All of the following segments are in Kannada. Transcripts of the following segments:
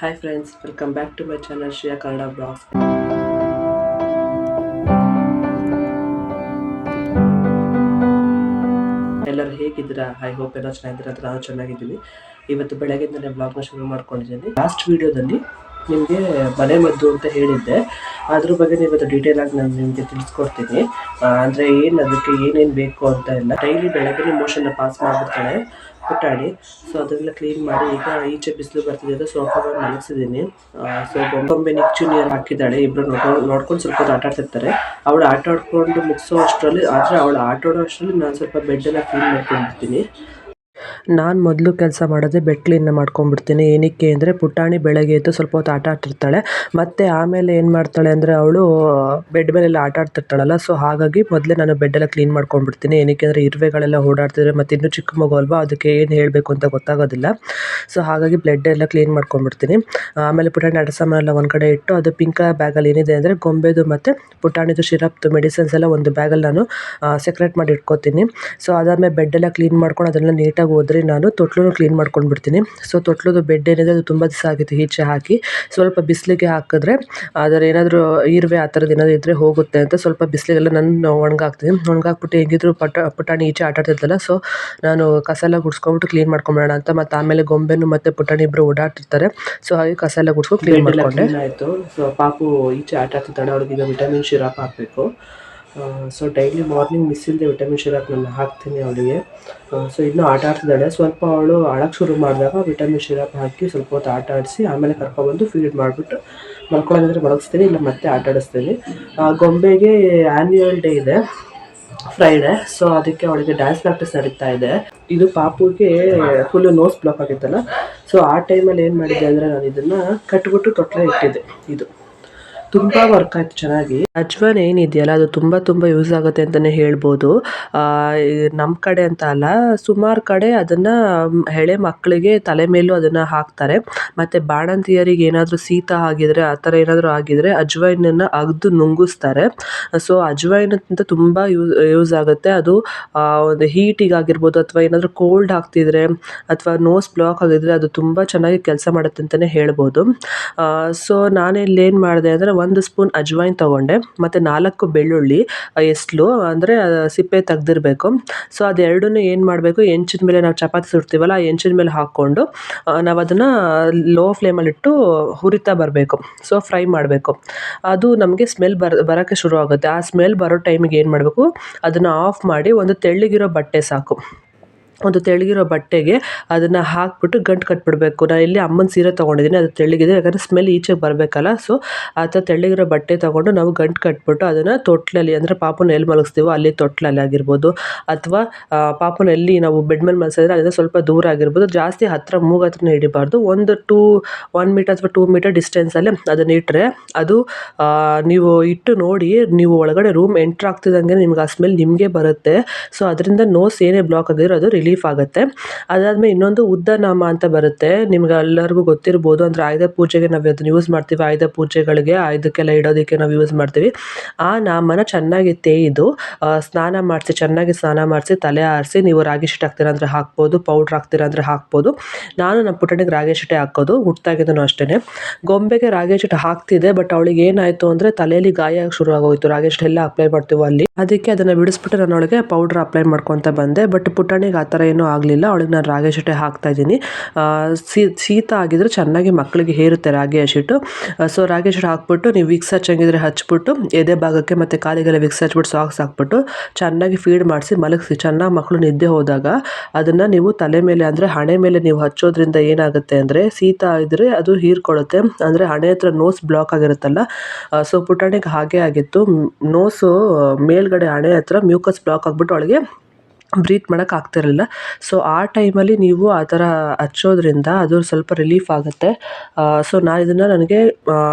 Hi friends, welcome back to my channel Shriya Kannada Vlogs. ಎಲ್ಲರೂ ಹೇಗಿದ್ದೀರಾ? ಐ ಹೋಪ್ ಎಲ್ಲ ಚೆನ್ನಾಗಿದ್ದೀರಾ ಅಂತ ನಾನು ಚೆನ್ನಾಗಿದ್ದೀನಿ. ಇವತ್ತು ಬೆಳಗ್ಗೆಯಿಂದಲೇ ವ್ಲಾಗ್ನ ಶುರು ಮಾಡ್ಕೊಂಡಿದ್ದೀನಿ. ಲಾಸ್ಟ್ ವಿಡಿಯೋದಲ್ಲಿ ನಿಮಗೆ ಮನೆ ಮದ್ದು ಅಂತ ಹೇಳಿದ್ದೆ, ಅದ್ರ ಬಗ್ಗೆ ಇವತ್ತು ಡೀಟೇಲ್ ಆಗಿ ನಾನು ನಿಮಗೆ ತಿಳಿಸ್ಕೊಡ್ತೀನಿ. ಅಂದರೆ ಏನು ಅದಕ್ಕೆ ಏನೇನು ಬೇಕು ಅಂತ ಎಲ್ಲ. ಡೈಲಿ ಬೆಳಗ್ಗೆ ಮೋಷನ್ನ ಪಾಸ್ ಮಾಡಿಬಿಡ್ತಾಳೆ ಪುಟಾಣಿ. ಸೊ ಅದನ್ನೆಲ್ಲ ಕ್ಲೀನ್ ಮಾಡಿ ಈಗ ಈಚೆ ಬಿಸಿಲು ಬರ್ತಿದೆ ಅಂತ ಸೋಫಾ ಮೇಲೆ ಮಲಗಿಸಿದ್ದೀನಿ. ಸೊ ಬೊಂಬೆ ನಿಚ್ಚು ನೀರು ಹಾಕಿದ್ದಾಳೆ. ಇಬ್ಬರು ನೋಡ್ಕೊಂಡು ಸ್ವಲ್ಪ ಹೊತ್ತು ಆಟ ಆಡ್ತಿರ್ತಾರೆ. ಅವಳು ಆಟ ಆಡ್ಕೊಂಡು ಮುಗಿಸೋ ಅಷ್ಟರಲ್ಲಿ, ಆದರೆ ಅವಳು ಆಟ ಆಡೋ ಅಷ್ಟರಲ್ಲಿ ನಾನು ಸ್ವಲ್ಪ ಬೆಡ್ಡೆಲ್ಲ ಕ್ಲೀನ್ ಮಾಡ್ಕೊಂಡಿರ್ತೀನಿ. ನಾನು ಮೊದಲು ಕೆಲಸ ಮಾಡೋದೇ ಬೆಡ್ ಕ್ಲೀನ್ನ ಮಾಡ್ಕೊಂಡ್ಬಿಡ್ತೀನಿ. ಏನಕ್ಕೆ ಅಂದರೆ ಪುಟಾಣಿ ಬೆಳಗ್ಗೆ ಎದ್ದು ಸ್ವಲ್ಪ ಹೊತ್ತು ಆಟ ಆಡ್ತಿರ್ತಾಳೆ, ಮತ್ತು ಆಮೇಲೆ ಏನು ಮಾಡ್ತಾಳೆ ಅಂದರೆ ಅವಳು ಬೆಡ್ ಮೇಲೆಲ್ಲ ಆಟ ಆಡ್ತಿರ್ತಾಳಲ್ಲ. ಸೊ ಹಾಗಾಗಿ ಮೊದಲೇ ನಾನು ಬೆಡ್ಡೆಲ್ಲ ಕ್ಲೀನ್ ಮಾಡ್ಕೊಂಡ್ಬಿಡ್ತೀನಿ. ಏನಕ್ಕೆ ಅಂದರೆ ಇರುವೆಗಳೆಲ್ಲ ಓಡಾಡ್ತಿದ್ರೆ ಮತ್ತು ಇನ್ನೂ ಚಿಕ್ಕ ಮಗು ಅಲ್ವಾ, ಅದಕ್ಕೆ ಏನು ಹೇಳಬೇಕು ಅಂತ ಗೊತ್ತಾಗೋದಿಲ್ಲ. ಸೊ ಹಾಗಾಗಿ ಬ್ಲಡ್ ಎಲ್ಲ ಕ್ಲೀನ್ ಮಾಡ್ಕೊಂಡ್ಬಿಡ್ತೀನಿ. ಆಮೇಲೆ ಪುಟಾಣಿ ಆಟ ಸಾಮಾನೆಲ್ಲ ಒಂದು ಕಡೆ ಇಟ್ಟು, ಅದು ಪಿಂಕ್ ಬ್ಯಾಗಲ್ಲಿ ಏನಿದೆ ಅಂದರೆ ಗೊಂಬೆದು ಮತ್ತು ಪುಟಾಣಿದು ಸಿರಪ್ದು ಮೆಡಿಸಿನ್ಸ್ ಎಲ್ಲ ಒಂದು ಬ್ಯಾಗಲ್ಲಿ ನಾನು ಸೆಕ್ರೇಟ್ ಮಾಡಿ ಇಟ್ಕೋತೀನಿ. ಸೊ ಅದಾದಮೇಲೆ ಬೆಡ್ಡೆಲ್ಲ ಕ್ಲೀನ್ ಮಾಡ್ಕೊಂಡು ಅದನ್ನೆಲ್ಲ ನೀಟಾಗಿ ಹೋದ್ರೆ ನಾನು ತೊಟ್ಲೂ ಕ್ಲೀನ್ ಮಾಡ್ಕೊಂಡು ಬಿಡ್ತೀನಿ. ಸೊ ತೊಟ್ಲದು ಬೆಡ್ ಏನಿದೆ ಅದು ತುಂಬ ದಿವಸ ಆಗಿತ್ತು ಈಚೆ ಹಾಕಿ. ಸ್ವಲ್ಪ ಬಿಸಿಲಿಗೆ ಹಾಕಿದ್ರೆ ಅದರ ಏನಾದರೂ ಇರುವೆ ಆ ಥರದ್ದು ಏನಾದರೂ ಇದ್ದರೆ ಹೋಗುತ್ತೆ ಅಂತ ಸ್ವಲ್ಪ ಬಿಸಿಲಿಗೆಲ್ಲ ನಾನು ಒಣಗಾಕ್ತೀನಿ. ಒಣಗಾಕ್ಬಿಟ್ಟು ಹೇಗಿದ್ರು ಪುಟಾಣಿ ಈಚೆ ಆಟ ಆಡ್ತಿರ್ತಲ್ಲ, ಸೊ ನಾನು ಕಸ ಎಲ್ಲ ಗುಡಿಸ್ಕೊಂಬಿಟ್ಟು ಕ್ಲೀನ್ ಮಾಡ್ಕೊಂಬಿಡೋಣ ಅಂತ. ಮತ್ತು ಆಮೇಲೆ ಗೊಂಬೆನು ಮತ್ತು ಪುಟಾಣಿ ಇಬ್ಬರು ಓಡಾಡ್ತಿರ್ತಾರೆ. ಸೊ ಹಾಗೆ ಕಸ ಎಲ್ಲ ಗುಡಿಸ್ಕೊಂಡು ಕ್ಲೀನ್ ಮಾಡ್ಕೊಂಡೆ ಆಯಿತು. ಸೊ ಪಾಪು ಈಚೆ ಆಟ ಆಡ್ತಿದ್ದಾಳೆ. ಅವಳಿಗೆ ವಿಟಮಿನ್ ಸಿರಪ್ ಹಾಕಬೇಕು. ಸೊ ಡೈಲಿ ಮಾರ್ನಿಂಗ್ ಮಿಸ್ ಇಲ್ಲದೆ ವಿಟಮಿನ್ ಸಿರಪ್ ನಾನು ಹಾಕ್ತೀನಿ ಅವಳಿಗೆ. ಸೊ ಇನ್ನೂ ಆಟ ಆಡ್ತಿದ್ದಾಳೆ. ಸ್ವಲ್ಪ ಅವಳು ಅಳಕ್ಕೆ ಶುರು ಮಾಡಿದಾಗ ವಿಟಮಿನ್ ಸಿರಪ್ ಹಾಕಿ ಸ್ವಲ್ಪ ಹೊತ್ತು ಆಟ ಆಡಿಸಿ ಆಮೇಲೆ ಕರ್ಕೊಬಂದು ಫೀಡ್ ಮಾಡಿಬಿಟ್ಟು ಮಲ್ಕೊಳ್ಳೋದಂದರೆ ಮಲಗಿಸ್ತೀನಿ, ಇಲ್ಲ ಮತ್ತೆ ಆಟ ಆಡಿಸ್ತೀನಿ. ಗೊಂಬೆಗೆ ಆ್ಯನ್ಯುವಲ್ ಡೇ ಇದೆ ಫ್ರೈಡೆ. ಸೊ ಅದಕ್ಕೆ ಅವಳಿಗೆ ಡ್ಯಾನ್ಸ್ ಪ್ರಾಕ್ಟೀಸ್ ನಡೀತಾ ಇದೆ. ಇದು ಪಾಪುಗೆ ಫುಲ್ಲು ನೋಸ್ ಬ್ಲಾಕ್ ಆಗಿತ್ತಲ್ಲ. ಸೊ ಆ ಟೈಮಲ್ಲಿ ಏನು ಮಾಡಿದ್ದೆ ಅಂದರೆ ನಾನು ಇದನ್ನು ಕಟ್ಬಿಟ್ಟು ತೊಟ್ಟಲೆ ಇಟ್ಟಿದ್ದೆ. ಇದು ತುಂಬ ವರ್ಕ್ ಆಯಿತು ಚೆನ್ನಾಗಿ. ಅಜ್ವಾನ್ ಏನಿದೆಯಲ್ಲ ಅದು ತುಂಬ ಯೂಸ್ ಆಗುತ್ತೆ ಅಂತಲೇ ಹೇಳ್ಬೋದು. ನಮ್ಮ ಕಡೆ ಅಂತ ಅಲ್ಲ, ಸುಮಾರು ಕಡೆ ಅದನ್ನು ಎಳೆ ಮಕ್ಕಳಿಗೆ ತಲೆ ಮೇಲೂ ಅದನ್ನು ಹಾಕ್ತಾರೆ. ಮತ್ತು ಬಾಣಂತಿಯರಿಗೆ ಏನಾದರೂ ಶೀತ ಆಗಿದರೆ ಆ ಥರ ಏನಾದರೂ ಆಗಿದರೆ ಅಜ್ವೈನನ್ನು ಅಗ್ದು ನುಂಗಿಸ್ತಾರೆ. ಸೊ ಅಜ್ವೈನ್ ಅಂತ ತುಂಬ ಯೂಸ್ ಆಗುತ್ತೆ. ಅದು ಒಂದು ಹೀಟಿಗಾಗಿರ್ಬೋದು ಅಥವಾ ಏನಾದರೂ ಕೋಲ್ಡ್ ಆಗ್ತಿದ್ರೆ ಅಥವಾ ನೋಸ್ ಬ್ಲಾಕ್ ಆಗಿದ್ರೆ ಅದು ತುಂಬ ಚೆನ್ನಾಗಿ ಕೆಲಸ ಮಾಡುತ್ತೆ ಅಂತಲೇ ಹೇಳ್ಬೋದು. ಸೊ ನಾನಿಲ್ಲೇನು ಮಾಡಿದೆ ಅಂದರೆ 1 ಸ್ಪೂನ್ ಅಜ್ವೈನ್ ತೊಗೊಂಡೆ ಮತ್ತು 4 ಬೆಳ್ಳುಳ್ಳಿ ಎಸ್ಲು ಅಂದರೆ ಸಿಪ್ಪೆ ತೆಗ್ದಿರಬೇಕು. ಸೊ ಅದೆರಡನ್ನೂ ಏನು ಮಾಡಬೇಕು, ಹೆಂಚಿನ ಮೇಲೆ ನಾವು ಚಪಾತಿ ಸುಡ್ತೀವಲ್ಲ ಆ ಹೆಂಚಿನ ಮೇಲೆ ಹಾಕ್ಕೊಂಡು ನಾವು ಅದನ್ನು ಲೋ ಫ್ಲೇಮಲ್ಲಿಟ್ಟು ಹುರಿತಾ ಬರಬೇಕು. ಸೊ ಫ್ರೈ ಮಾಡಬೇಕು. ಅದು ನಮಗೆ ಸ್ಮೆಲ್ ಬರೋಕ್ಕೆ ಶುರು ಆಗುತ್ತೆ. ಆ ಸ್ಮೆಲ್ ಬರೋ ಟೈಮಿಗೆ ಏನು ಮಾಡಬೇಕು, ಅದನ್ನು ಆಫ್ ಮಾಡಿ ಒಂದು ತೆಳ್ಳಗಿರೋ ಬಟ್ಟೆ ಸಾಕು, ಒಂದು ತೆಳ್ಳಗಿರೋ ಬಟ್ಟೆಗೆ ಅದನ್ನು ಹಾಕ್ಬಿಟ್ಟು ಗಂಟು ಕಟ್ಬಿಡಬೇಕು. ನಾನು ಇಲ್ಲಿ ಅಮ್ಮನ ಸೀರೆ ತೊಗೊಂಡಿದ್ದೀನಿ, ಅದು ತೆಳ್ಳಗಿದೆ ಯಾಕಂದರೆ ಸ್ಮೆಲ್ ಈಚೆಗೆ ಬರಬೇಕಲ್ಲ. ಸೊ ಆ ಥರ ತೆಳ್ಳಗಿರೋ ಬಟ್ಟೆ ತೊಗೊಂಡು ನಾವು ಗಂಟು ಕಟ್ಬಿಟ್ಟು ಅದನ್ನು ತೊಟ್ಲಲ್ಲಿ, ಅಂದರೆ ಪಾಪುನ ಎಲ್ಲಿ ಮಲಗಿಸ್ತೀವೋ ಅಲ್ಲಿ ತೊಟ್ಲಲ್ಲಿ ಆಗಿರ್ಬೋದು, ಅಥವಾ ಪಾಪುನ ಎಲ್ಲಿ ನಾವು ಬೆಡ್ ಮೇಲೆ ಮಲಗಿಸಿದ್ರೆ ಅದರಿಂದ ಸ್ವಲ್ಪ ದೂರ ಆಗಿರ್ಬೋದು. ಜಾಸ್ತಿ ಹತ್ತಿರ ಮೂಗು ಹತ್ರನೇ ಹಿಡಿಬಾರ್ದು. 1 ಮೀಟರ್ ಅಥವಾ 2 ಮೀಟರ್ ಡಿಸ್ಟೆನ್ಸಲ್ಲೇ ಅದನ್ನ ಇಟ್ಟರೆ ಅದು ನೀವು ಇಟ್ಟು ನೋಡಿ, ನೀವು ಒಳಗಡೆ ರೂಮ್ ಎಂಟ್ರ್ ಆಗ್ತಿದ್ದಂಗೆ ನಿಮ್ಗೆ ಆ ಸ್ಮೆಲ್ ನಿಮಗೆ ಬರುತ್ತೆ. ಸೊ ಅದರಿಂದ ನೋಸ್ ಏನೇ ಬ್ಲಾಕ್ ಆಗಿರೋ ಅದು ರಿಲೀಫ್ ಆಗುತ್ತೆ. ಅದಾದಮೇಲೆ ಇನ್ನೊಂದು ಉದ್ದನಾಮ ಅಂತ ಬರುತ್ತೆ, ನಿಮ್ಗೆ ಎಲ್ಲರಿಗೂ ಗೊತ್ತಿರ್ಬೋದು. ಅಂದರೆ ಆಯುಧ ಪೂಜೆಗೆ ನಾವು ಅದನ್ನು ಯೂಸ್ ಮಾಡ್ತೀವಿ. ಆಯುಧ ಪೂಜೆಗಳಿಗೆ ಆಯುಧಕ್ಕೆಲ್ಲ ಇಡೋದಕ್ಕೆ ನಾವು ಯೂಸ್ ಮಾಡ್ತೀವಿ. ಆ ನಾಮನ ಚೆನ್ನಾಗಿ ತೇಯ್ದು ಚೆನ್ನಾಗಿ ಸ್ನಾನ ಮಾಡಿಸಿ ತಲೆ ಆರಿಸಿ, ನೀವು ರಾಗಿ ಶೀಟ್ ಹಾಕ್ತೀರಾ ಅಂದರೆ ಹಾಕ್ಬೋದು, ಪೌಡ್ರ್ ಹಾಕ್ತೀರಾ ಅಂದರೆ ಹಾಕ್ಬೋದು. ನಾನು ನಮ್ಮ ಪುಟಣಿಗೆ ರಾಗಿ ಶೀಟೆ ಹಾಕೋದು, ಹುಟ್ಟಾಗಿದ್ದನು ಅಷ್ಟೇ. ಗೊಂಬೆಗೆ ರಾಗಿ ಶೀಟ್ ಹಾಕ್ತಿದ್ದೆ, ಬಟ್ ಅವಳಿಗೆ ಏನಾಯಿತು ಅಂದರೆ ತಲೆಯಲ್ಲಿ ಗಾಯ ಶುರು ಆಗೋಯ್ತು. ರಾಗಿ ಶೀಟ್ ಎಲ್ಲ ಅಪ್ಲೈ ಮಾಡ್ತೀವೋ ಅಲ್ಲಿ, ಅದಕ್ಕೆ ಅದನ್ನು ಬಿಡಿಸ್ಬಿಟ್ಟು ನಾನು ಅವಳಿಗೆ ಪೌಡ್ರ್ ಅಪ್ಲೈ ಮಾಡ್ಕೊತ ಬಂದೆ. ಬಟ್ ಪುಟಾಣಿಗೆ ಆ ಥರ ಏನೂ ಆಗಲಿಲ್ಲ. ಅವಳಿಗೆ ನಾನು ರಾಗಿ ಶೀಟೆ ಹಾಕ್ತಾಯಿದ್ದೀನಿ. ಶೀತ ಆಗಿದ್ರೆ ಚೆನ್ನಾಗಿ ಮಕ್ಕಳಿಗೆ ಹೇರುತ್ತೆ ರಾಗಿ ಶೀಟು. ಸೊ ರಾಗಿ ಶೀಟ್ ಹಾಕ್ಬಿಟ್ಟು ನೀವು ವಿಕ್ಸ್ ಹಚ್ಚಂಗಿದ್ರೆ ಹಚ್ಬಿಟ್ಟು ಎದೆ ಭಾಗಕ್ಕೆ ಮತ್ತು ಕಾಲಿಗೆಲ್ಲ ವಿಕ್ಸ್ ಹಚ್ಬಿಟ್ಟು ಸಾಕ್ಸ್ ಹಾಕ್ಬಿಟ್ಟು ಚೆನ್ನಾಗಿ ಫೀಡ್ ಮಾಡಿಸಿ ಮಲಗಿಸಿ. ಚೆನ್ನಾಗಿ ಮಕ್ಕಳು ನಿದ್ದೆ ಹೋದಾಗ ಅದನ್ನು ನೀವು ತಲೆ ಮೇಲೆ ಅಂದರೆ ಹಣೆ ಮೇಲೆ ನೀವು ಹಚ್ಚೋದ್ರಿಂದ ಏನಾಗುತ್ತೆ ಅಂದರೆ ಶೀತ ಇದ್ದರೆ ಅದು ಹೀರ್ಕೊಳ್ಳುತ್ತೆ. ಅಂದರೆ ಹಣೆ ಹತ್ರ ನೋಸ್ ಬ್ಲಾಕ್ ಆಗಿರುತ್ತಲ್ಲ, ಸೊ ಪುಟಾಣಿಗೆ ಹಾಗೆ ಆಗಿತ್ತು. ನೋಸು ಮೇಲ್ಗಡೆ ಹಣೆ ಹತ್ರ ಮ್ಯೂಕಸ್ ಬ್ಲಾಕ್ ಆಗಿಬಿಟ್ಟು ಅವಳಿಗೆ ಬ್ರೀತ್ ಮಾಡೋಕ್ಕೆ ಆಗ್ತಿರಲಿಲ್ಲ. ಸೊ ಆ ಟೈಮಲ್ಲಿ ನೀವು ಆ ಥರ ಹಚ್ಚೋದ್ರಿಂದ ಅದು ಸ್ವಲ್ಪ ರಿಲೀಫ್ ಆಗುತ್ತೆ. ಸೊ ನಾನು ಇದನ್ನು ನನಗೆ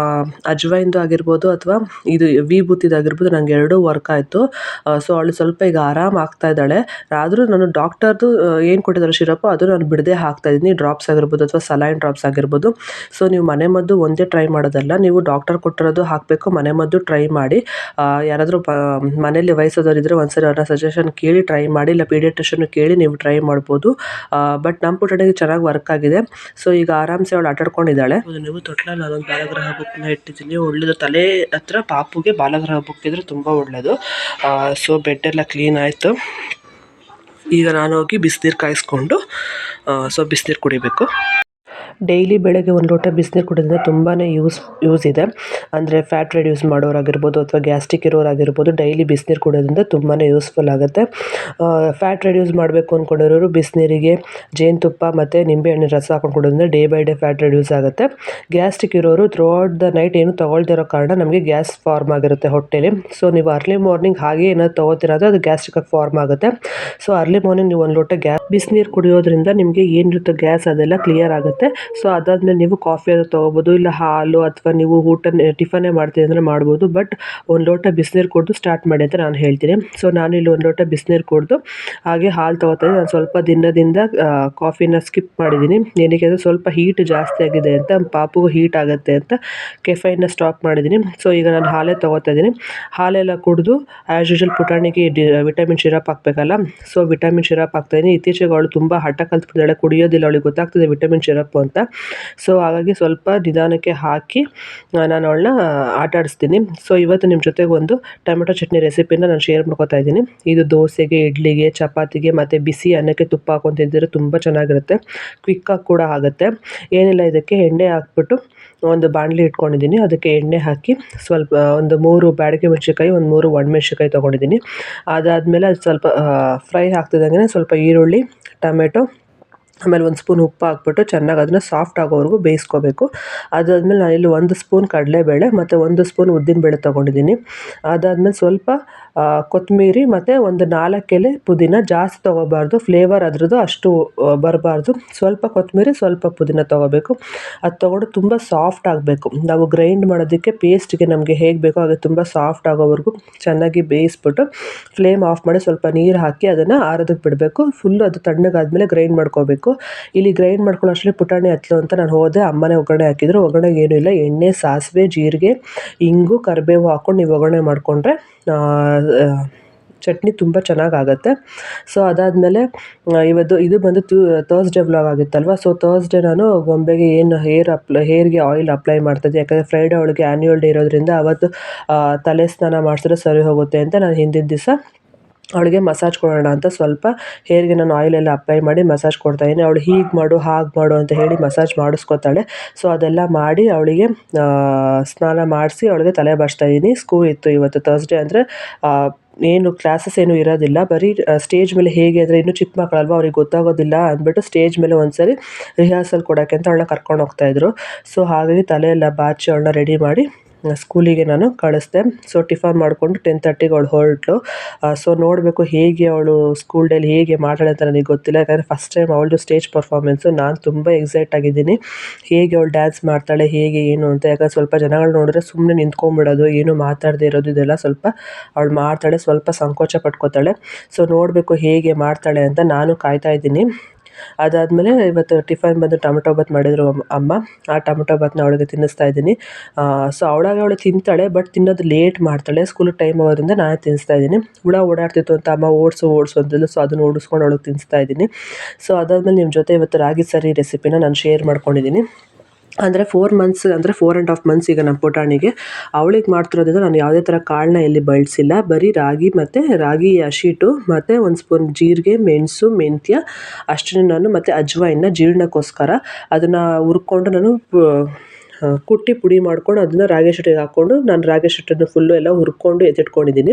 ಅಜ್ವೈನ್ದು ಆಗಿರ್ಬೋದು ಅಥವಾ ಇದು ವಿಭೂತಿದಾಗಿರ್ಬೋದು ನನಗೆ ಎರಡೂ ವರ್ಕ್ ಆಯಿತು. ಸೊ ಅವಳು ಸ್ವಲ್ಪ ಈಗ ಆರಾಮ ಆಗ್ತಾ ಇದ್ದಾಳೆ. ಆದರೂ ನಾನು ಡಾಕ್ಟರ್ದು ಏನು ಕೊಟ್ಟಿದ್ದಾರೆ ಸಿರಪ್ಪು ಅದು ನಾನು ಬಿಡದೆ ಹಾಕ್ತಾಯಿದ್ದೀನಿ. ಡ್ರಾಪ್ಸ್ ಆಗಿರ್ಬೋದು ಅಥವಾ ಸಲೈನ್ ಡ್ರಾಪ್ಸ್ ಆಗಿರ್ಬೋದು. ಸೊ ನೀವು ಮನೆ ಮದ್ದು ಒಂದೇ ಟ್ರೈ ಮಾಡೋದಲ್ಲ, ನೀವು ಡಾಕ್ಟರ್ ಕೊಟ್ಟಿರೋದು ಹಾಕಬೇಕು, ಮನೆ ಮದ್ದು ಟ್ರೈ ಮಾಡಿ. ಯಾರಾದರೂ ಮನೇಲಿ ವಯಸ್ಸಾದವರಿದ್ದರೆ ಒಂದ್ಸರಿ ಅವ್ರನ್ನ ಸಜೆಷನ್ ಕೇಳಿ ಟ್ರೈ ಮಾಡಿ. ಇಲ್ಲ ಪೀಡಿಯಾಟ್ರಿಷಿಯನ್ ಕೇಳಿ ನೀವು ಟ್ರೈ ಮಾಡ್ಬೋದು. ಬಟ್ ನಮ್ಮ ಪುಟಾಣಿಗೆ ಚೆನ್ನಾಗಿ ವರ್ಕ್ ಆಗಿದೆ. ಸೊ ಈಗ ಆರಾಮ್ಸೆ ಅವಳು ಆಟಾಡ್ಕೊಂಡಿದ್ದಾಳೆ. ನೀವು ತೊಟ್ಲಲ್ಲಿ ನಾನೊಂದು ಬಾಲಗ್ರಹ ಬುಕ್ನ ಇಟ್ಟಿದ್ದೀನಿ. ಒಳ್ಳೇದು ತಲೆ ಹತ್ರ ಪಾಪುಗೆ ಬಾಲಗ್ರಹ ಬುಕ್ ಇದ್ರೆ ತುಂಬ ಒಳ್ಳೆಯದು. ಸೊ ಬೆಡ್ ಎಲ್ಲ ಕ್ಲೀನ್ ಆಯಿತು. ಈಗ ನಾನು ಹೋಗಿ ಬಿಸಿನೀರು ಕಾಯಿಸ್ಕೊಂಡು ಬಿಸಿನೀರು ಕುಡಿಬೇಕು. ಡೈಲಿ ಬೆಳಗ್ಗೆ ಒಂದು ಲೋಟ ಬಿಸಿನೀರು ಕುಡಿದ್ರೆ ತುಂಬಾ ಯೂಸ್ ಇದೆ. ಅಂದರೆ ಫ್ಯಾಟ್ ರೆಡ್ಯೂಸ್ ಮಾಡೋರಾಗಿರ್ಬೋದು ಅಥವಾ ಗ್ಯಾಸ್ಟ್ರಿಕ್ ಇರೋರಾಗಿರ್ಬೋದು ಡೈಲಿ ಬಿಸಿನೀರು ಕುಡಿಯೋದ್ರಿಂದ ತುಂಬಾ ಯೂಸ್ಫುಲ್ ಆಗುತ್ತೆ. ಫ್ಯಾಟ್ ರೆಡ್ಯೂಸ್ ಮಾಡಬೇಕು ಅಂದ್ಕೊಂಡಿರೋರು ಬಿಸಿನೀರಿಗೆ ಜೇನುತುಪ್ಪ ಮತ್ತು ನಿಂಬೆಹಣ್ಣಿನ ರಸ ಹಾಕೊಂಡು ಕುಡಿಯೋದ್ರಿಂದ day by day fat reduce ಆಗುತ್ತೆ. ಗ್ಯಾಸ್ಟ್ರಿಕ್ ಇರೋರು ಥ್ರೂಔಟ್ ದ ನೈಟ್ ಏನು ತೊಗೊಳ್ದಿರೋ ಕಾರಣ ನಮಗೆ ಗ್ಯಾಸ್ ಫಾರ್ಮ್ ಆಗಿರುತ್ತೆ ಹೊಟ್ಟೆಲಿ. ಸೊ ನೀವು ಅರ್ಲಿ ಮಾರ್ನಿಂಗ್ ಹಾಗೆ ಏನಾದ್ರು ತೊಗೋತೀರ ಅಂದರೆ ಅದು ಗ್ಯಾಸ್ಟ್ರಿಕ್ ಫಾರ್ಮ್ ಆಗುತ್ತೆ. ಸೊ ಅರ್ಲಿ ಮಾರ್ನಿಂಗ್ ನೀವು ಒಂದು ಲೋಟ ಬಿಸಿನೀರು ಕುಡಿಯೋದ್ರಿಂದ ನಿಮಗೆ ಏನಿರುತ್ತೆ ಗ್ಯಾಸ್ ಅದೆಲ್ಲ ಕ್ಲಿಯರ್ ಆಗುತ್ತೆ. ಸೊ ಅದಾದಮೇಲೆ ನೀವು ಕಾಫಿ ಅದು ತೊಗೋಬೋದು, ಇಲ್ಲ ಹಾಲು ಅಥವಾ ನೀವು ಟಿಫನ್ನೇ ಮಾಡ್ತೀವಿ ಅಂದರೆ ಮಾಡ್ಬೋದು. ಬಟ್ ಒಂದು ಲೋಟ ಬಿಸಿನೀರು ಕುಡಿದು ಸ್ಟಾರ್ಟ್ ಮಾಡಿ ಅಂತ ನಾನು ಹೇಳ್ತೀನಿ. ಸೊ ನಾನು ಇಲ್ಲಿ ಒಂದು ಲೋಟ ಬಿಸಿನೀರು ಕುಡಿದು ಹಾಗೆ ಹಾಲು ತೊಗೋತೀನಿ. ನಾನು ಸ್ವಲ್ಪ ದಿನದಿಂದ ಕಾಫಿನ ಸ್ಕಿಪ್ ಮಾಡಿದ್ದೀನಿ. ಏನಕ್ಕೆ ಅಂದರೆ ಸ್ವಲ್ಪ ಹೀಟ್ ಜಾಸ್ತಿ ಆಗಿದೆ ಅಂತ, ಪಾಪುಗೂ ಹೀಟ್ ಆಗುತ್ತೆ ಅಂತ ಕೆಫೈನ್ನ ಸ್ಟಾಪ್ ಮಾಡಿದ್ದೀನಿ. ಸೊ ಈಗ ನಾನು ಹಾಲೇ ತೊಗೋತಾ ಇದ್ದೀನಿ. ಹಾಲೆಲ್ಲ ಕುಡಿದು ಆ್ಯಸ್ ಯೂಶುವಲ್ ಪುಟಾಣಿಗೆ ವಿಟಮಿನ್ ಸಿರಪ್ ಹಾಕಬೇಕಲ್ಲ, ಸೊ ವಿಟಮಿನ್ ಸಿರಪ್ ಹಾಕ್ತಾಯಿದ್ದೀನಿ. ಇತ್ತೀಚೆಗೆ ಅವಳು ತುಂಬ ಹಠ ಕಲ್ತ್ಬಿಟ್ಟಿದ್ದಾಳೆ, ಕುಡಿಯೋದಿಲ್ಲ. ಅವಳಿಗೆ ಗೊತ್ತಾಗ್ತದೆ ವಿಟಮಿನ್ ಸಿರಪ್ಪು ಅಂತ. ಸೊ ಹಾಗಾಗಿ ಸ್ವಲ್ಪ ನಿಧಾನಕ್ಕೆ ಹಾಕಿ ನಾನು ಅವಳನ್ನ ಆಟಾಡಿಸ್ತೀನಿ. ಸೊ ಇವತ್ತು ನಿಮ್ಮ ಜೊತೆಗೆ ಒಂದು ಟೊಮೆಟೊ ಚಟ್ನಿ ರೆಸಿಪಿನ ನಾನು ಶೇರ್ ಮಾಡ್ಕೊತಾ ಇದ್ದೀನಿ. ಇದು ದೋಸೆಗೆ, ಇಡ್ಲಿಗೆ, ಚಪಾತಿಗೆ ಮತ್ತು ಬಿಸಿ ಅನ್ನಕ್ಕೆ ತುಪ್ಪ ಹಾಕೊಂಡು ತಿಂದಿದ್ರೆ ತುಂಬ ಚೆನ್ನಾಗಿರುತ್ತೆ. ಕ್ವಿಕ್ಕಾಗಿ ಕೂಡ ಆಗುತ್ತೆ. ಏನಿಲ್ಲ, ಇದಕ್ಕೆ ಎಣ್ಣೆ ಹಾಕ್ಬಿಟ್ಟು ಒಂದು ಬಾಣಲಿ ಇಟ್ಕೊಂಡಿದ್ದೀನಿ. ಅದಕ್ಕೆ ಎಣ್ಣೆ ಹಾಕಿ ಸ್ವಲ್ಪ ಒಂದು 3 ಬ್ಯಾಡಗಿ ಮೆಣಸಿನ್ಕಾಯಿ, ಒಂದು 3 ಒಣಮೆಣಸಿನ್ಕಾಯಿ ತೊಗೊಂಡಿದ್ದೀನಿ. ಅದಾದಮೇಲೆ ಅದು ಸ್ವಲ್ಪ ಫ್ರೈ ಆಗ್ತಿದ್ದಂಗೆ ಸ್ವಲ್ಪ ಈರುಳ್ಳಿ, ಟೊಮೆಟೊ, ಆಮೇಲೆ 1 ಸ್ಪೂನ್ ಉಪ್ಪು ಹಾಕ್ಬಿಟ್ಟು ಚೆನ್ನಾಗಿ ಅದನ್ನು ಸಾಫ್ಟ್ ಆಗೋವರೆಗೂ ಬೇಯಿಸ್ಕೋಬೇಕು. ಅದಾದಮೇಲೆ ನಾನಿಲ್ಲಿ 1 ಸ್ಪೂನ್ ಕಡಲೆಬೇಳೆ ಮತ್ತು 1 ಸ್ಪೂನ್ ಉದ್ದಿನಬೇಳೆ ತೊಗೊಂಡಿದ್ದೀನಿ. ಅದಾದಮೇಲೆ ಸ್ವಲ್ಪ ಕೊತ್ತಂಬರಿ ಮತ್ತು ಒಂದು 4 ಎಲೆ ಪುದೀನ. ಜಾಸ್ತಿ ತೊಗೋಬಾರ್ದು, ಫ್ಲೇವರ್ ಅದ್ರದ್ದು ಅಷ್ಟು ಬರಬಾರ್ದು. ಸ್ವಲ್ಪ ಕೊತ್ತಂಬರಿ, ಸ್ವಲ್ಪ ಪುದೀನ ತೊಗೋಬೇಕು. ಅದು ತೊಗೊಂಡು ತುಂಬ ಸಾಫ್ಟ್ ಆಗಬೇಕು. ನಾವು ಗ್ರೈಂಡ್ ಮಾಡೋದಕ್ಕೆ ಪೇಸ್ಟ್ಗೆ ನಮಗೆ ಹೇಗೆ ಬೇಕೋ ಹಾಗೆ ತುಂಬ ಸಾಫ್ಟ್ ಆಗೋವರೆಗೂ ಚೆನ್ನಾಗಿ ಬೇಯಿಸ್ಬಿಟ್ಟು ಫ್ಲೇಮ್ ಆಫ್ ಮಾಡಿ ಸ್ವಲ್ಪ ನೀರು ಹಾಕಿ ಅದನ್ನು ಆರೋದಕ್ಕೆ ಬಿಡಬೇಕು. ಫುಲ್ಲು ಅದು ತಣ್ಣಗಾದ್ಮೇಲೆ ಗ್ರೈಂಡ್ ಮಾಡ್ಕೋಬೇಕು. ಇಲ್ಲಿ ಗ್ರೈಂಡ್ ಮಾಡ್ಕೊಳ್ಳೋ ಅಷ್ಟರಲ್ಲಿ ಪುಟಾಣಿ ಹತ್ತಲು ಅಂತ ನಾನು ಹೋದೆ. ಅಮ್ಮನೇ ಒಗ್ಗರಣೆ ಹಾಕಿದ್ರು. ಒಗ್ಗರಣೆಗೆ ಏನೂ ಇಲ್ಲ, ಎಣ್ಣೆ, ಸಾಸಿವೆ, ಜೀರಿಗೆ, ಇಂಗು, ಕರಿಬೇವು ಹಾಕ್ಕೊಂಡು ನೀವು ಒಗ್ಗರಣೆ ಮಾಡಿಕೊಂಡ್ರೆ ಚಟ್ನಿ ತುಂಬ ಚೆನ್ನಾಗಾಗತ್ತೆ. ಸೊ ಅದಾದಮೇಲೆ ಇದು ಬಂದು ಥರ್ಸ್ಡೇ ವ್ಲಾಗ್ ಆಗಿತ್ತಲ್ವ. ಸೊ ಥರ್ಸ್ಡೇ ನಾನು ಗೊಂಬೆಗೆ ಏನು ಹೇರ್ಗೆ ಆಯಿಲ್ ಅಪ್ಲೈ ಮಾಡ್ತಾಯಿದ್ದೆ. ಯಾಕಂದರೆ ಫ್ರೈಡೇ ಅವಳಿಗೆ ಆ್ಯನ್ಯುವಲ್ ಡೇ ಇರೋದ್ರಿಂದ ಅವತ್ತು ತಲೆ ಸ್ನಾನ ಮಾಡಿಸಿದ್ರೆ ಸರಿ ಹೋಗುತ್ತೆ ಅಂತ ನಾನು ಹಿಂದಿನ ದಿವಸ ಅವಳಿಗೆ ಮಸಾಜ್ ಕೊಡೋಣ ಅಂತ ಸ್ವಲ್ಪ ಹೇರ್ಗೆ ನಾನು ಆಯಿಲೆಲ್ಲ ಅಪ್ಲೈ ಮಾಡಿ ಮಸಾಜ್ ಕೊಡ್ತಾಯಿದ್ದೀನಿ. ಅವಳು ಹೀಗೆ ಮಾಡು, ಹಾಗೆ ಮಾಡು ಅಂತ ಹೇಳಿ ಮಸಾಜ್ ಮಾಡಿಸ್ಕೊತಾಳೆ. ಸೊ ಅದೆಲ್ಲ ಮಾಡಿ ಅವಳಿಗೆ ಸ್ನಾನ ಮಾಡಿಸಿ ಅವಳಿಗೆ ತಲೆ ಬಾಚ್ತಾಯಿದ್ದೀನಿ. ಸ್ಕೂಲ್ ಇತ್ತು ಇವತ್ತು ಥರ್ಸ್ಡೇ ಅಂದರೆ ಏನು ಕ್ಲಾಸಸ್ ಏನೂ ಇರೋದಿಲ್ಲ. ಬರೀ ಸ್ಟೇಜ್ ಮೇಲೆ ಹೇಗೆ ಅಂದರೆ ಇನ್ನೂ ಚಿಕ್ಕ ಮಕ್ಕಳಲ್ವ, ಅವ್ರಿಗೆ ಗೊತ್ತಾಗೋದಿಲ್ಲ ಅಂದ್ಬಿಟ್ಟು ಸ್ಟೇಜ್ ಮೇಲೆ ಒಂದ್ಸರಿ ರಿಹರ್ಸಲ್ ಕೊಡೋಕ್ಕೆ ಅಂತ ಅವಳನ್ನ ಕರ್ಕೊಂಡು ಹೋಗ್ತಾಯಿದ್ರು. ಸೊ ಹಾಗಾಗಿ ತಲೆಯೆಲ್ಲ ಬಾಚಿ ಅವಳನ್ನ ರೆಡಿ ಮಾಡಿ ಸ್ಕೂಲಿಗೆ ನಾನು ಕಳಿಸ್ದೆ. ಸೊ ಟಿಫನ್ ಮಾಡಿಕೊಂಡು 10:30ಗೆ ಅವಳು ಹೊರಟಳು. ಸೊ ನೋಡಬೇಕು ಹೇಗೆ ಅವಳು ಸ್ಕೂಲ್ ಡೇಲಿ ಹೇಗೆ ಮಾಡ್ತಾಳೆ ಅಂತ ನನಗೆ ಗೊತ್ತಿಲ್ಲ. ಯಾಕಂದರೆ ಫಸ್ಟ್ ಟೈಮ್ ಅವಳದು ಸ್ಟೇಜ್ ಪರ್ಫಾರ್ಮೆನ್ಸು. ನಾನು ತುಂಬ ಎಕ್ಸೈಟ್ ಆಗಿದ್ದೀನಿ ಹೇಗೆ ಅವಳು ಡ್ಯಾನ್ಸ್ ಮಾಡ್ತಾಳೆ, ಹೇಗೆ ಏನು ಅಂತ. ಯಾಕಂದರೆ ಸ್ವಲ್ಪ ಜನಗಳು ನೋಡಿದ್ರೆ ಸುಮ್ಮನೆ ನಿಂತ್ಕೊಂಡ್ಬಿಡೋದು, ಏನು ಮಾತಾಡದೇ ಇರೋದು, ಇದೆಲ್ಲ ಸ್ವಲ್ಪ ಅವಳು ಮಾಡ್ತಾಳೆ. ಸ್ವಲ್ಪ ಸಂಕೋಚ ಪಟ್ಕೋತಾಳೆ. ಸೊ ನೋಡಬೇಕು ಹೇಗೆ ಮಾಡ್ತಾಳೆ ಅಂತ ನಾನು ಕಾಯ್ತಾ ಇದ್ದೀನಿ. ಅದಾದಮೇಲೆ ಇವತ್ತು ಟಿಫನ್ ಬಂದು ಟೊಮೆಟೊ ಬಾತ್ ಮಾಡಿದರು ಅಮ್ಮ. ಆ ಟೊಮೆಟೊ ಬಾತ್ನ ಅವಳಿಗೆ ತಿನ್ನಿಸ್ತಾ ಇದ್ದೀನಿ. ಸೊ ಅವಳು ತಿಂತಾಳೆ, ಬಟ್ ತಿನ್ನೋದು ಲೇಟ್ ಮಾಡ್ತಾಳೆ. ಸ್ಕೂಲಿಗೆ ಟೈಮ್ ಆಗೋದ್ರಿಂದ ನಾನು ತಿನ್ನಿಸ್ತಾ ಇದ್ದೀನಿ. ಹುಳ ಓಡಾಡ್ತಿತ್ತು ಅಂತ ಅಮ್ಮ ಓಡಿಸು ಅಂತಿಲ್ಲ. ಸೊ ಅದನ್ನು ಓಡಿಸ್ಕೊಂಡು ಅವಳಿಗೆ ತಿನ್ನಿಸ್ತಾ ಇದ್ದೀನಿ. ಸೊ ಅದಾದಮೇಲೆ ನಿಮ್ಮ ಜೊತೆ ಇವತ್ತು ರಾಗಿ ಸರಿ ರೆಸಿಪಿನ ನಾನು ಶೇರ್ ಮಾಡ್ಕೊಂಡಿದ್ದೀನಿ. ಅಂದರೆ 4 ಮಂತ್ಸ್, ಅಂದರೆ 4.5 ಮಂತ್ಸ್ ಈಗ ನಮ್ಮ ಪುಟಾಣಿಗೆ. ಅವಳಿಗೆ ಮಾಡ್ತಿರೋದ್ರಿಂದ ನಾನು ಯಾವುದೇ ಥರ ಕಾಳನ್ನ ಎಲ್ಲಿ ಬಳಸಿಲ್ಲ. ಬರೀ ರಾಗಿ ಮತ್ತು ರಾಗಿ ಹಸಿಟ್ಟು ಮತ್ತು 1 ಸ್ಪೂನ್ ಜೀರಿಗೆ, ಮೆಣಸು, ಮೆಂತ್ಯ ಅಷ್ಟನ್ನು ನಾನು ಮತ್ತು ಅಜ್ವಾಯಿನ ಜೀರ್ಣಕ್ಕೋಸ್ಕರ ಅದನ್ನು ಹುರ್ಕೊಂಡು ನಾನು ಕುಟ್ಟಿ ಪುಡಿ ಮಾಡ್ಕೊಂಡು ಅದನ್ನು ರಾಗಿ ಹಸಿಟ್ಟಿಗೆ ಹಾಕ್ಕೊಂಡು ನಾನು ರಾಗಿ ಹಸಿಟ್ಟನ್ನು ಫುಲ್ಲು ಎಲ್ಲ ಹುರ್ಕೊಂಡು ಎತ್ತಿಟ್ಕೊಂಡಿದ್ದೀನಿ.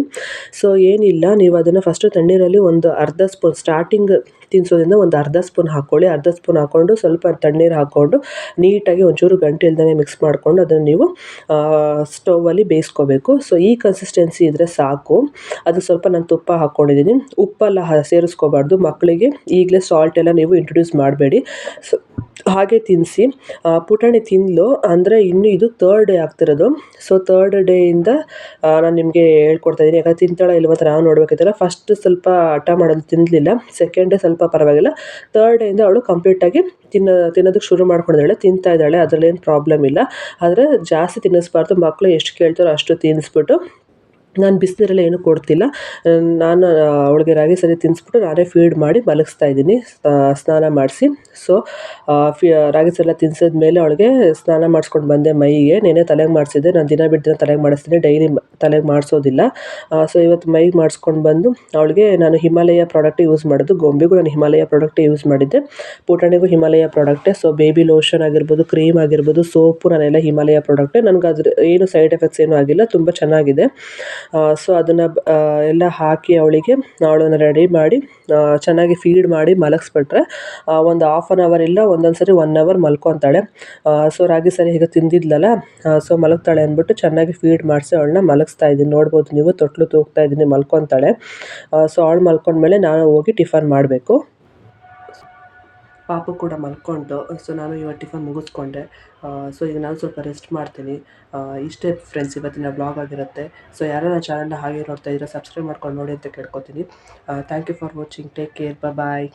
ಸೊ ಏನಿಲ್ಲ, ನೀವು ಅದನ್ನು ಫಸ್ಟು ತಣ್ಣೀರಲ್ಲಿ ಒಂದು ಅರ್ಧ ಸ್ಪೂನ್ ಸ್ಟಾರ್ಟಿಂಗ್ ತಿನ್ನಿಸೋದ್ರಿಂದ ಒಂದು ಅರ್ಧ ಸ್ಪೂನ್ ಹಾಕ್ಕೊಳ್ಳಿ. ಅರ್ಧ ಸ್ಪೂನ್ ಹಾಕ್ಕೊಂಡು ಸ್ವಲ್ಪ ತಣ್ಣೀರು ಹಾಕ್ಕೊಂಡು ನೀಟಾಗಿ ಒಂಚೂರು ಗಂಟು ಇಲ್ದಂಗೆ ಮಿಕ್ಸ್ ಮಾಡಿಕೊಂಡು ಅದನ್ನು ನೀವು ಸ್ಟೌವಲ್ಲಿ ಬೇಯಿಸ್ಕೋಬೇಕು. ಸೊ ಈ ಕನ್ಸಿಸ್ಟೆನ್ಸಿ ಇದ್ದರೆ ಸಾಕು. ಅದು ಸ್ವಲ್ಪ ನಾನು ತುಪ್ಪ ಹಾಕ್ಕೊಂಡಿದ್ದೀನಿ. ಉಪ್ಪೆಲ್ಲ ಸೇರಿಸ್ಕೋಬಾರ್ದು. ಮಕ್ಕಳಿಗೆ ಈಗಲೇ ಸಾಲ್ಟ್ ಎಲ್ಲ ನೀವು ಇಂಟ್ರೊಡ್ಯೂಸ್ ಮಾಡಬೇಡಿ. ಸೊ ಹಾಗೆ ತಿನ್ನಿಸಿ. ಪುಟಾಣಿ ತಿಂದಳು ಅಂದರೆ ಇನ್ನು ಇದು 3rd ಡೇ ಆಗ್ತಿರೋದು. ಸೊ 3rd ಡೇಯಿಂದ ನಾನು ನಿಮಗೆ ಹೇಳ್ಕೊಡ್ತಾ ಇದ್ದೀನಿ. ಯಾಕಂದರೆ ತಿಂತಾಳೆ ಇಲ್ವ ಅಂತ ನಾವು ನೋಡಬೇಕಿತ್ತಲ್ಲ. ಫಸ್ಟ್ ಸ್ವಲ್ಪ ಹಠ ಮಾಡೋದು ತಿನ್ನಲಿಲ್ಲ. 2nd ಡೇ ಸ್ವಲ್ಪ ಪರವಾಗಿಲ್ಲ. 3rd ಡೇಯಿಂದ ಅವಳು ಕಂಪ್ಲೀಟಾಗಿ ತಿನ್ನೋದಕ್ಕೆ ಶುರು ಮಾಡ್ಕೊಂಡಿದ್ದಾಳೆ, ತಿಂತಾ ಇದ್ದಾಳೆ. ಅದರಲ್ಲೇನು ಪ್ರಾಬ್ಲಮ್ ಇಲ್ಲ. ಆದರೆ ಜಾಸ್ತಿ ತಿನ್ನಿಸ್ಬಾರ್ದು. ಮಕ್ಕಳು ಎಷ್ಟು ಕೇಳ್ತಾರೋ ಅಷ್ಟು ತಿನ್ನಿಸ್ಬಿಟ್ಟು ನಾನು ಬಿಸಿನೀರೆಲ್ಲ ಏನೂ ಕೊಡ್ತಿಲ್ಲ. ನಾನು ಅವಳಿಗೆ ರಾಗಿ ಸರಿ ತಿನ್ನಿಸ್ಬಿಟ್ಟು ನಾನೇ ಫೀಡ್ ಮಾಡಿ ಮಲಗಿಸ್ತಾ ಇದ್ದೀನಿ ಸ್ನಾನ ಮಾಡಿಸಿ. ಸೊ ರಾಗಿ ಸರಿ ಎಲ್ಲ ತಿನ್ನಿಸಿದ್ಮೇಲೆ ಅವಳಿಗೆ ಸ್ನಾನ ಮಾಡಿಸ್ಕೊಂಡು ಬಂದೆ ಮೈಗೆ. ನೆನ್ನೆ ತಲೆಗೆ ಮಾಡಿಸಿದ್ದೆ, ನಾನು ದಿನ ಬಿಟ್ಟು ದಿನ ತಲೆಗೆ ಮಾಡಿಸ್ತೀನಿ, ಡೈಲಿ ತಲೆಗೆ ಮಾಡಿಸೋದಿಲ್ಲ. ಸೊ ಇವತ್ತು ಮೈಗೆ ಮಾಡಿಸ್ಕೊಂಡು ಬಂದು ಅವಳಿಗೆ ನಾನು ಹಿಮಾಲಯ ಪ್ರಾಡಕ್ಟ್ ಯೂಸ್ ಮಾಡೋದು. ಗೊಂಬೆಗೂ ನಾನು ಹಿಮಾಲಯ ಪ್ರಾಡಕ್ಟೇ ಯೂಸ್ ಮಾಡಿದ್ದೆ, ಪುಟಾಣಿಗೂ ಹಿಮಾಲಯ ಪ್ರಾಡಕ್ಟೇ. ಸೊ ಬೇಬಿ ಲೋಷನ್ ಆಗಿರ್ಬೋದು, ಕ್ರೀಮ್ ಆಗಿರ್ಬೋದು, ಸೋಪು ನಾನೆಲ್ಲ ಹಿಮಾಲಯ ಪ್ರಾಡಕ್ಟೇ. ನನಗೆ ಅದ್ರ ಏನು ಸೈಡ್ ಎಫೆಕ್ಟ್ಸ್ ಏನೂ ಆಗಿಲ್ಲ, ತುಂಬ ಚೆನ್ನಾಗಿದೆ. ಸೊ ಅದನ್ನು ಎಲ್ಲ ಹಾಕಿ ಅವಳನ್ನು ರೆಡಿ ಮಾಡಿ ಚೆನ್ನಾಗಿ ಫೀಡ್ ಮಾಡಿ ಮಲಗಿಸ್ಬಿಟ್ರೆ ಒಂದು ಹಾಫ್ ಆನ್ ಅವರ್ ಇಲ್ಲ ಒಂದೊಂದು ಸರಿ 1 ಅವರ್ ಮಲ್ಕೊತಾಳೆ. ಸೊ ರಾಗಿ ಸರಿ ಈಗ ತಿಂದಿದ್ಲಲ್ಲ, ಸೊ ಮಲಗ್ತಾಳೆ ಅಂದ್ಬಿಟ್ಟು ಚೆನ್ನಾಗಿ ಫೀಡ್ ಮಾಡಿಸಿ ಅವಳನ್ನ ಮಲಗಿಸ್ತಾ ಇದ್ದೀನಿ. ನೋಡ್ಬೋದು ನೀವು, ತೊಟ್ಲು ತೂಗ್ತಾ ಇದ್ದೀನಿ, ಮಲ್ಕೊತಾಳೆ. ಸೊ ಅವಳು ಮಲ್ಕೊಂಡ್ಮೇಲೆ ನಾನು ಹೋಗಿ ಟಿಫನ್ ಮಾಡಬೇಕು. ಪಾಪು ಕೂಡ ಮಲ್ಕೊಂಡು, ಸೊ ನಾನು ಇವಾಗ ಟಿಫನ್ ಮುಗಿಸ್ಕೊಂಡೆ. ಸೊ ಈಗ ನಾನು ಸ್ವಲ್ಪ ರೆಸ್ಟ್ ಮಾಡ್ತೀನಿ. ಇಷ್ಟೇ ಫ್ರೆಂಡ್ಸ್ ಇವತ್ತಿನ ಬ್ಲಾಗ್ ಆಗಿರುತ್ತೆ. ಸೊ ಯಾರೋ ನನ್ನ ಚಾನಲ್ನ ಹಾಗೆ ನೋಡ್ತಾ ಇದ್ರೆ ಸಬ್ಸ್ಕ್ರೈಬ್ ಮಾಡ್ಕೊಂಡು ನೋಡಿ ಅಂತ ಕೇಳ್ಕೊತೀನಿ. Thank you for watching. Take care. Bye.